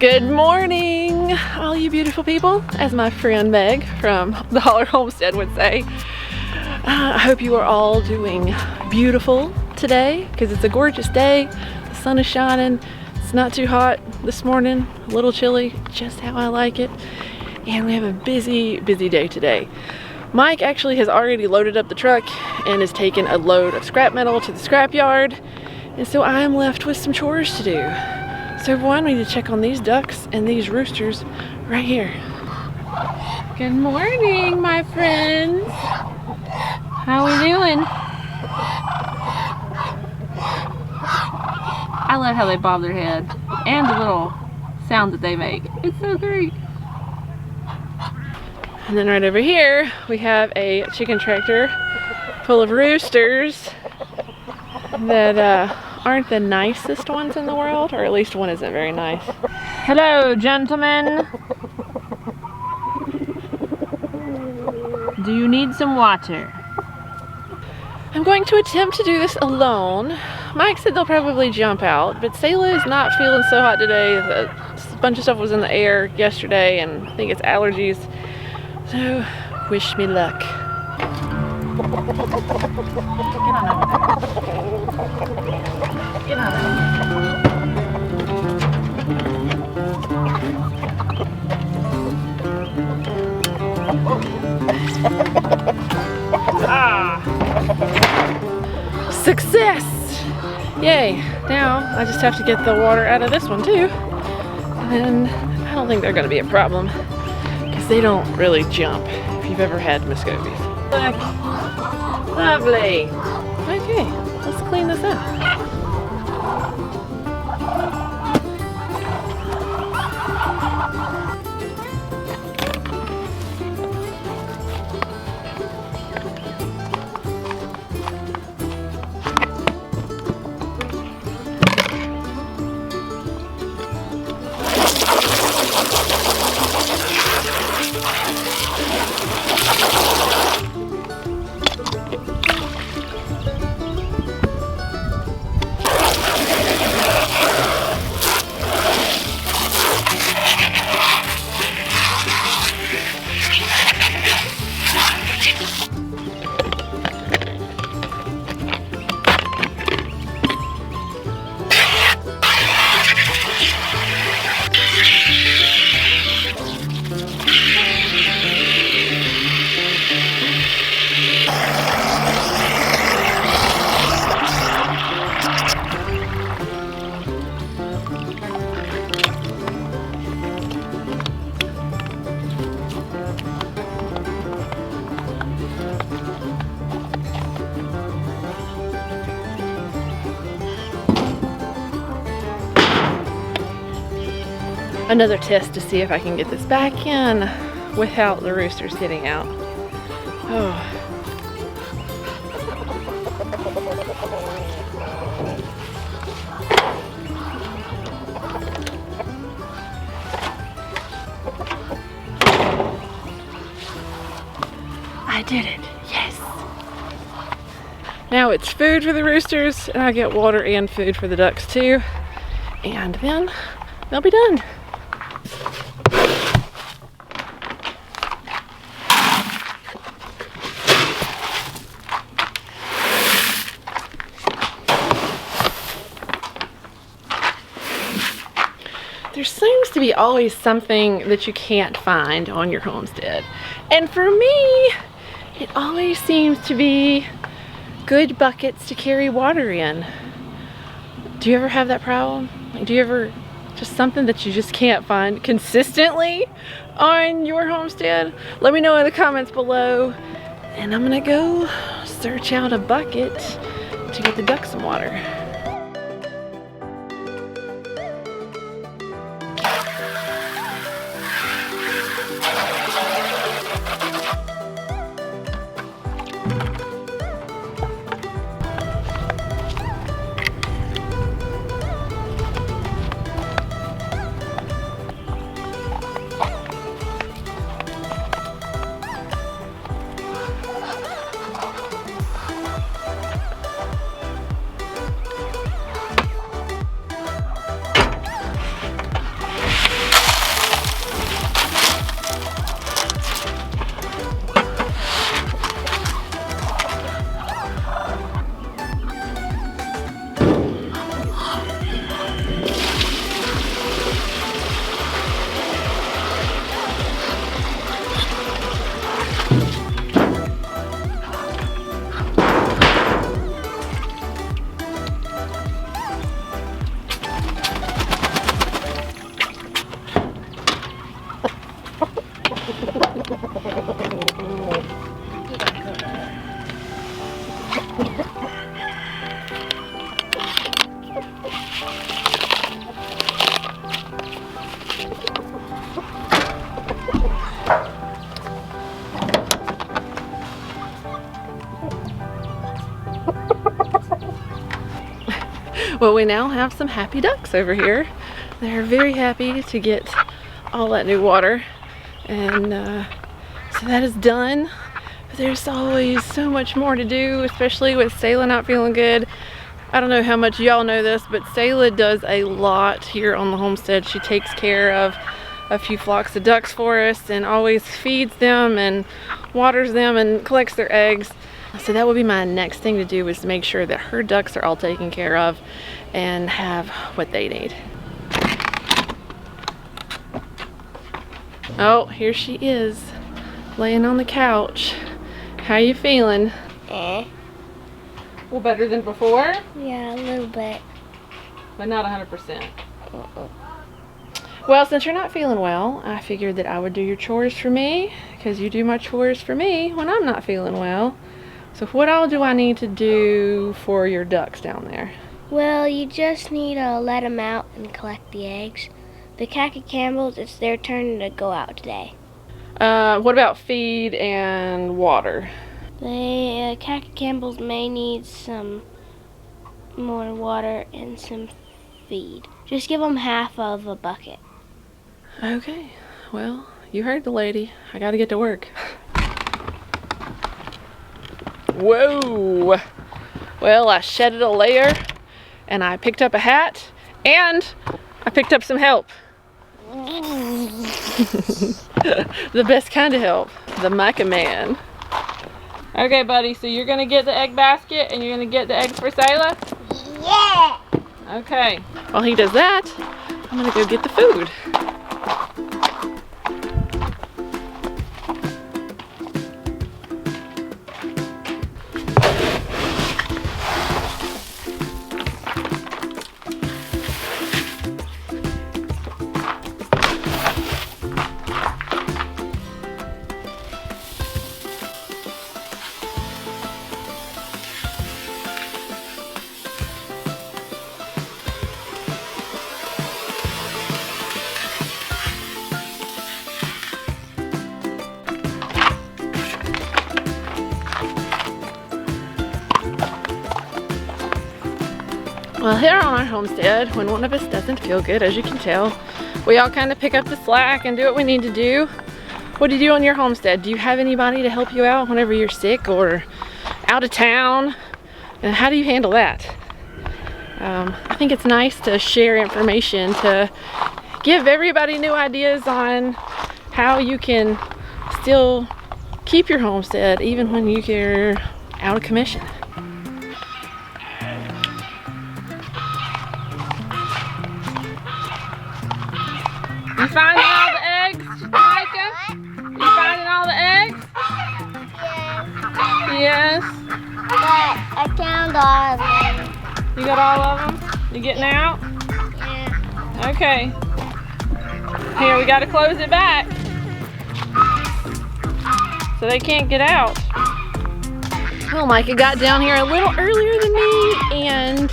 Good morning, all you beautiful people, as my friend Meg from the Holler Homestead would say. I hope you are all doing beautiful today because it's a gorgeous day. The sun is shining. It's not too hot this morning, a little chilly, just how I like it. And we have a busy day today. Mike actually has already loaded up the truck and has taken a load of scrap metal to the scrap yard. And so I'm left with some chores to do. So one, we need to check on these ducks and these roosters right here. Good morning, my friends. How we doing? I love how they bob their head and the little sound that they make. It's so great. And then right over here, we have a chicken tractor full of roosters that aren't the nicest ones in the world, or at least one isn't very nice. Hello, gentlemen. Do you need some water? I'm going to attempt to do this alone. Mike said they'll probably jump out, but Selah is not feeling so hot today. A bunch of stuff was in the air yesterday, and I think it's allergies. So, wish me luck. Get on over there. Get on over Success! Yay! Now I just have to get the water out of this one too. And I don't think they're going to be a problem because they don't really jump if you've ever had Muscovies. Look. Lovely. Okay, let's clean this up. Another test to see if I can get this back in without the roosters getting out. Oh. I did it, yes. Now it's food for the roosters, and I get water and food for the ducks too. And then they'll be done. There seems to be always something that you can't find on your homestead. And for me, it always seems to be good buckets to carry water in. Do you ever have that problem? Like, do you ever just something that you just can't find consistently on your homestead? Let me know in the comments below, and I'm gonna go search out a bucket to get the ducks some water. Well, we now have some happy ducks over here. They're very happy to get all that new water, and so that is done. But there's always so much more to do, especially with Sayla not feeling good. I don't know how much y'all know this, but Sayla does a lot here on the homestead. She takes care of a few flocks of ducks for us and always feeds them and waters them and collects their eggs. So that will be my next thing to do, is to make sure that her ducks are all taken care of and have what they need. Oh, here she is, laying on the couch. How you feeling? Well, better than before? Yeah, a little bit. But not 100%. Well, since you're not feeling well, I figured that I would do your chores for me, because you do my chores for me when I'm not feeling well. So what all do I need to do for your ducks down there? Well, you just need to let them out and collect the eggs. The khaki Campbells, it's their turn to go out today. What about feed and water? The khaki Campbells may need some more water and some feed. Just give them half of a bucket. Okay, well, you heard the lady. I gotta get to work. Whoa! Well, I shedded a layer, and I picked up a hat, and I picked up some help. The best kind of help, the Micah Man. Okay, buddy, so you're gonna get the egg basket, and you're gonna get the eggs for Sayla? Yeah! Okay, while he does that, I'm gonna go get the food. Well, here on our homestead, when one of us doesn't feel good, as you can tell, we all kind of pick up the slack and do what we need to do. What do you do on your homestead? Do you have anybody to help you out whenever you're sick or out of town? And how do you handle that? I think it's nice to share information, to give everybody new ideas on how you can still keep your homestead even when you're out of commission. You finding all the eggs, Micah? You finding all the eggs? Yes. Yes. But I found all of them. You got all of them? You getting out? Yeah. Okay. Here, we got to close it back so they can't get out. Well, Micah got down here a little earlier than me, and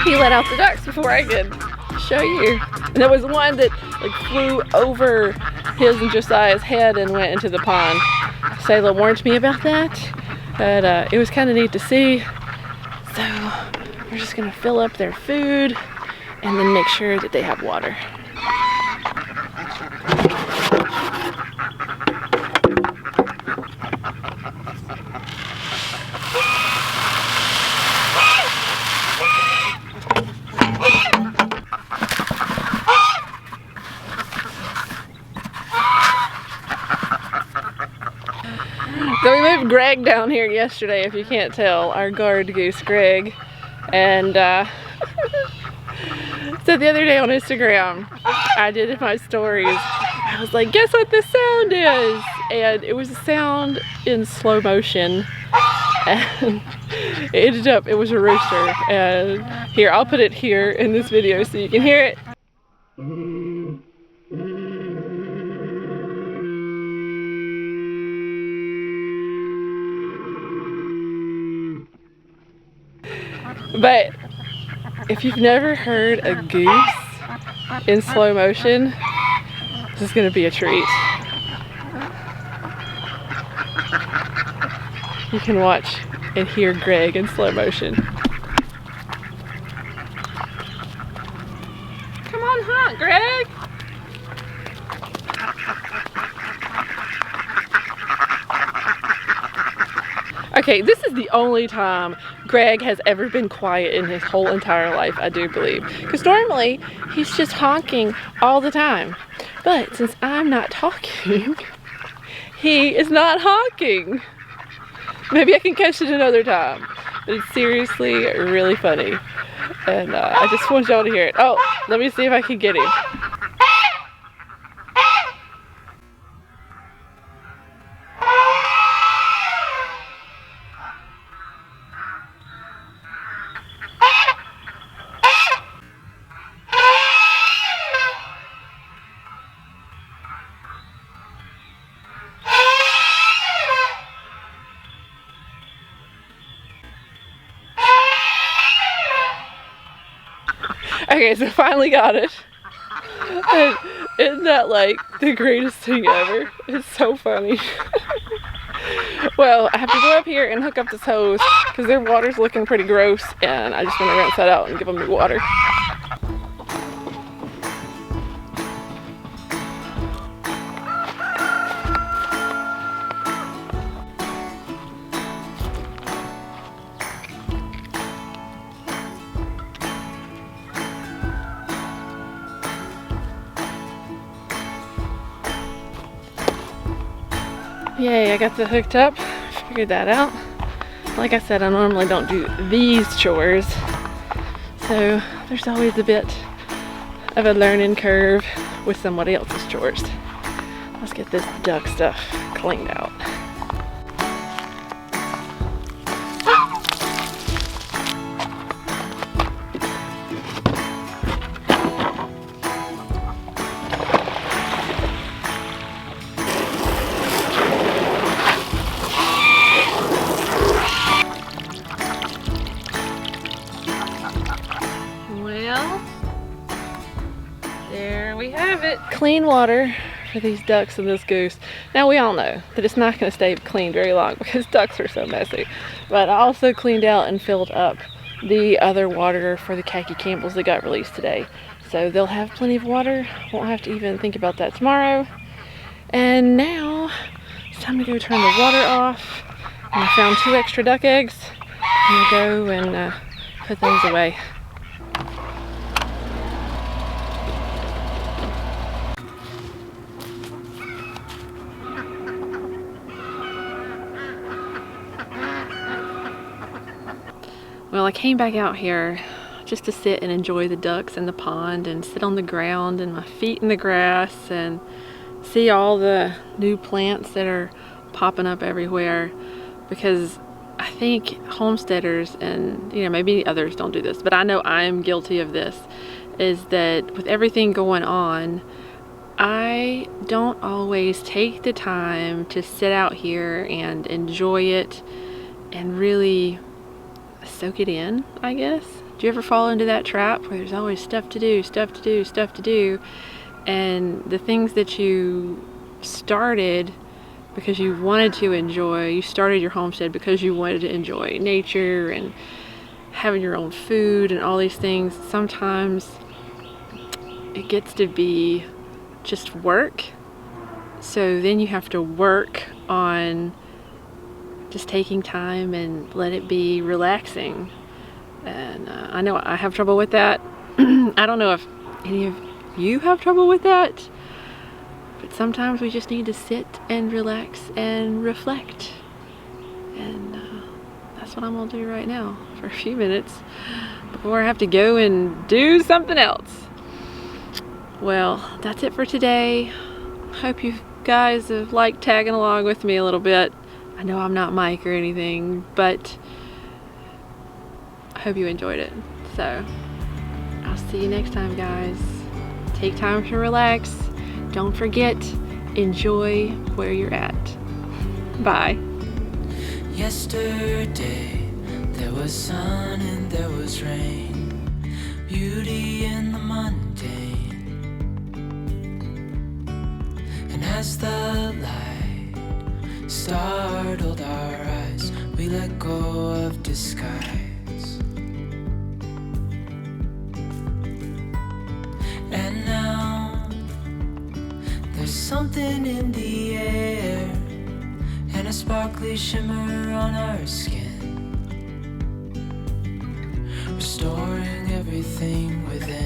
he let out the ducks before I could show you. And there was one that like flew over his and Josiah's head and went into the pond. Sayla warned me about that, but it was kind of neat to see. So we're just gonna fill up their food and then make sure that they have water. So we moved Greg down here yesterday, if you can't tell, our guard goose, Greg. And so the other day on Instagram, I did in my stories, I was like, guess what this sound is? And it was a sound in slow motion. And it ended up, it was a rooster. And here, I'll put it here in this video so you can hear it. But if you've never heard a goose in slow motion, this is gonna be a treat. You can watch and hear Greg in slow motion. Come on, hunt, Greg. Okay, this is the only time Greg has ever been quiet in his whole entire life, I do believe. Because normally, he's just honking all the time. But since I'm not talking, he is not honking. Maybe I can catch it another time. But it's seriously really funny. And I just want y'all to hear it. Oh, let me see if I can get him. Okay, so finally got it. And isn't that like the greatest thing ever? It's so funny. Well, I have to go up here and hook up this hose because their water's looking pretty gross and I just want to rinse that out and give them new water. Yay, I got that hooked up, figured that out. Like I said, I normally don't do these chores, so there's always a bit of a learning curve with somebody else's chores. Let's get this duck stuff cleaned out. There we have it. Clean water for these ducks and this goose. Now we all know that it's not going to stay clean very long because ducks are so messy. But I also cleaned out and filled up the other water for the khaki Campbells that got released today. So they'll have plenty of water. Won't have to even think about that tomorrow. And now it's time to go turn the water off. And I found 2 extra duck eggs. I'm going to go and put those away. Well, I came back out here just to sit and enjoy the ducks in the pond and sit on the ground and my feet in the grass and see all the new plants that are popping up everywhere, because I think homesteaders, and you know, maybe others don't do this, but I know I'm guilty of this, is that with everything going on, I don't always take the time to sit out here and enjoy it and really soak it in, I guess. Do you ever fall into that trap where there's always stuff to do, and the things that you started because you wanted to enjoy, you started your homestead because you wanted to enjoy nature and having your own food and all these things, sometimes it gets to be just work. So then you have to work on just taking time and let it be relaxing. And I know I have trouble with that. I don't know if any of you have trouble with that, but sometimes we just need to sit and relax and reflect. And that's what I'm gonna do right now for a few minutes before I have to go and do something else. Well, that's it for today. Hope you guys have liked tagging along with me a little bit. I know I'm not Mike or anything, but I hope you enjoyed it. So I'll see you next time, guys. Take time to relax. Don't forget, enjoy where you're at. Bye. Yesterday There was sun and there was rain, beauty in the mundane. And as the light startled our eyes, we let go of disguise. And now there's something in the air and a sparkly shimmer on our skin, restoring everything within.